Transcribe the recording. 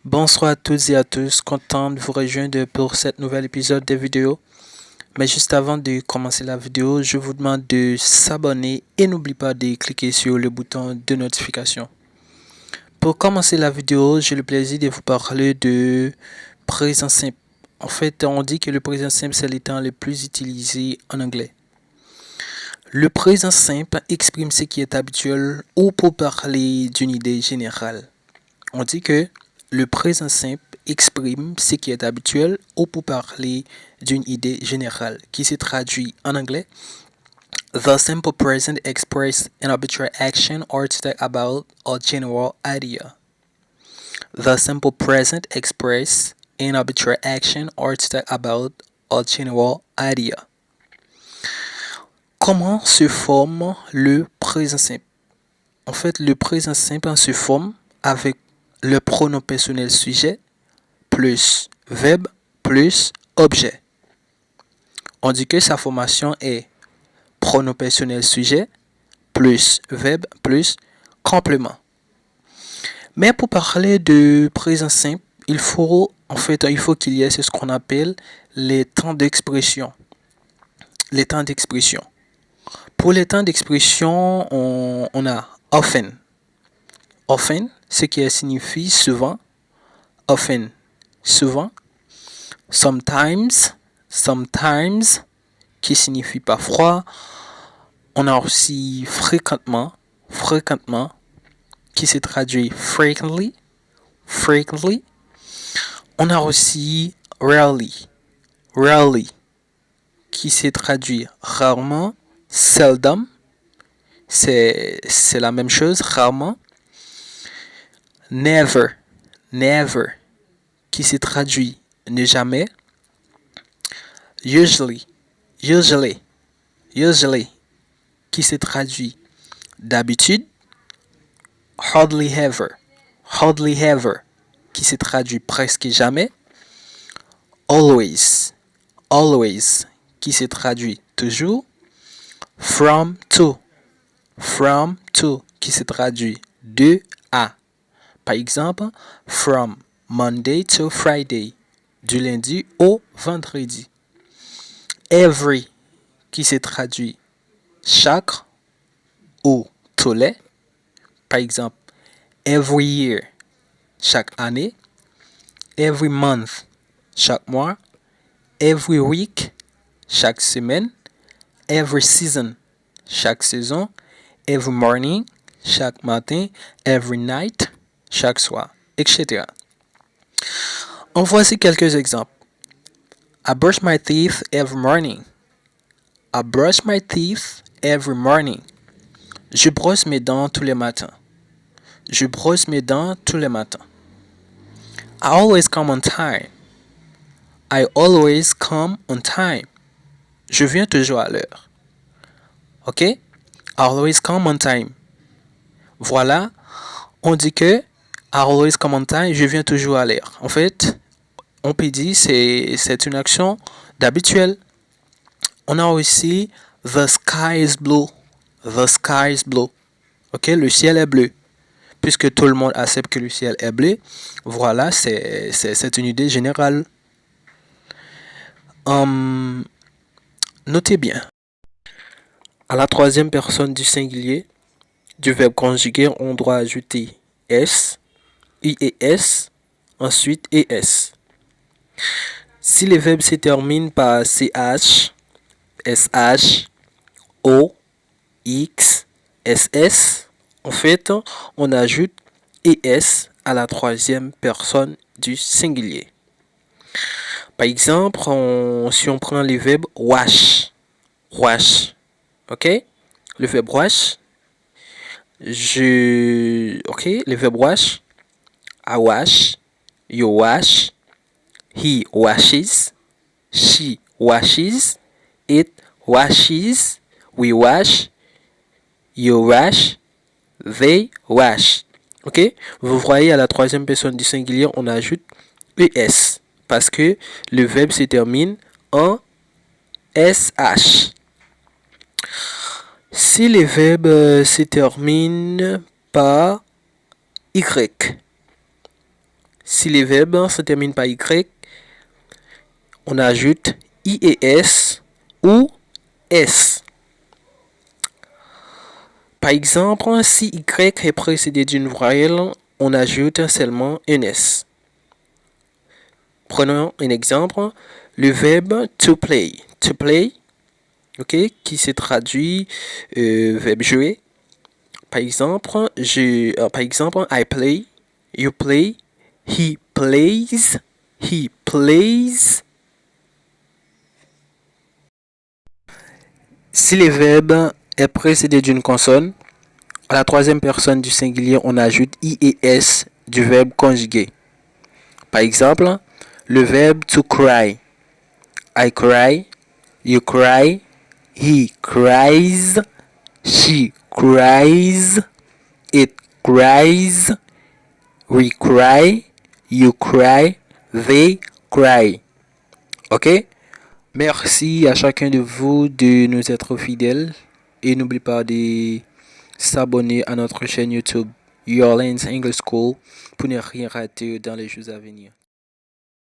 Bonsoir à toutes et à tous, content de vous rejoindre pour cette nouvel épisode de vidéo. Mais juste avant de commencer la vidéo, je vous demande de s'abonner et n'oubliez pas de cliquer sur le bouton de notification. Pour commencer la vidéo, j'ai le plaisir de vous parler de présent simple. En fait, on dit que le présent simple, c'est le temps le plus utilisé en anglais. Le présent simple exprime ce qui est habituel ou pour parler d'une idée générale. On dit que le présent simple exprime ce qui est habituel ou pour parler d'une idée générale qui se traduit en anglais. The simple present expresses an arbitrary action or to talk about a general idea. The simple present expresses an arbitrary action or to talk about a general idea. Comment se forme le présent simple? En fait, le présent simple se forme avec le pronom personnel sujet plus verbe plus objet. On dit que sa formation est pronom personnel sujet plus verbe plus complément. Mais pour parler de présent simple, il faut qu'il y ait ce qu'on appelle les temps d'expression. Les temps d'expression. Pour les temps d'expression, on a often. Often, ce qui signifie souvent. Often, souvent. Sometimes, qui signifie parfois. On a aussi fréquemment, qui se traduit frequently. On a aussi rarely, qui se traduit rarement. Seldom, c'est la même chose, rarement. Never, qui se traduit ne jamais. Usually, qui se traduit d'habitude. Hardly ever, qui se traduit presque jamais. Always, qui se traduit toujours. From to, qui se traduit de à. Par exemple, from Monday to Friday, du lundi au vendredi. Every, qui se traduit chaque ou tous les. Par exemple, every year, chaque année. Every month, chaque mois. Every week, chaque semaine. Every season, chaque saison. Every morning, chaque matin. Every night, chaque soir, etc. En voici quelques exemples. I brush my teeth every morning. I brush my teeth every morning. Je brosse mes dents tous les matins. Je brosse mes dents tous les matins. I always come on time. I always come on time. Je viens toujours à l'heure. Ok? I always come on time. Voilà, on dit que I always come on time, je viens toujours à l'heure. En fait, on peut dire c'est une action d'habituel. On a aussi the sky is blue. The sky is blue. Ok, le ciel est bleu. Puisque tout le monde accepte que le ciel est bleu, voilà, c'est une idée générale. Notez bien. À la troisième personne du singulier du verbe conjugué, on doit ajouter s, ies, ensuite es. Si les verbes se terminent par ch, sh, o, x, ss, en fait, on ajoute es à la troisième personne du singulier. Par exemple, si on prend le verbe wash, ok? Le verbe wash, le verbe wash, I wash, you wash, he washes, she washes, it washes, we wash, you wash, they wash. Ok? Vous voyez, à la troisième personne du singulier, on ajoute es parce que le verbe se termine en sh. Si le verbe se termine par y, Si les verbes se terminent par Y, on ajoute IES ou S. Par exemple, si Y est précédé d'une voyelle, on ajoute seulement un S. Prenons un exemple, le verbe to play. To play, ok, qui se traduit verbe jouer. Par exemple, I play, you play, he plays, he plays. Si le verbe est précédé d'une consonne, à la troisième personne du singulier, on ajoute IES du verbe conjugué. Par exemple, le verbe to cry. I cry, you cry, he cries, she cries, it cries, we cry, you cry, they cry. Ok? Merci à chacun de vous de nous être fidèles et n'oubliez pas de s'abonner à notre chaîne YouTube Your Lane's English School pour ne rien rater dans les jours à venir.